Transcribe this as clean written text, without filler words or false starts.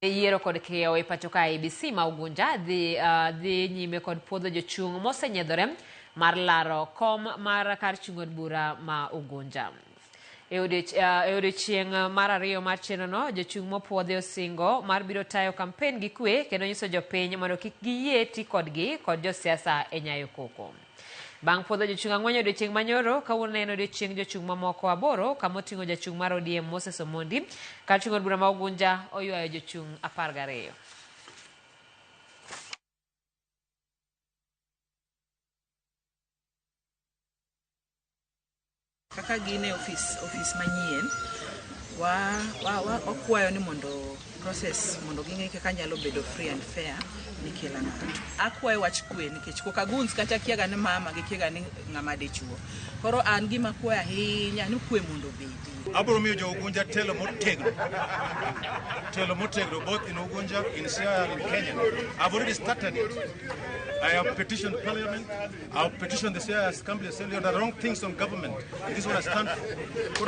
Yiero kod keyo e pacho ka IEBC ma Ugunja dhi nyime kod puodho jochung' mosenyedhore mar laro kom mar kar chung' od bura ma Ugunja. E odiechieng' mar ariyo mar chenrono, jochung' mopuodhi osingo mar biro tayo kampen gi kwe kendo nyiso jopiny mondo kik giyie ti kodgi kod josiasa e nyayo koko. Bang' puodho jochung' ang'wen odiechieng' manyoro, kawuono en odiechieng' jochung' mamoko 8 kama oting'o jachung' mar ODM Moses Omondi, kar chung' od bura ma Ugunja oywayo jochung' 12. Kaka gine office manyien wakwayo ni mondo process mondo ging'e kaka nyalo bedo free and fair ni kila ng'ato. Akwayo wach kwe nikech koka guns kata kiaga ni mama gi kiaga ni ng'ama dichuo. Koro an gima kwayo ahinya ni kwe mondo bedi. Abro miyo jo Ugunja telo motegno both in Ugunja, in Siaya, in Kenya. I've already started it. I have petitioned Parliament. I've petitioned the Siaya Assembly on the wrong things on government. This is what I stand for.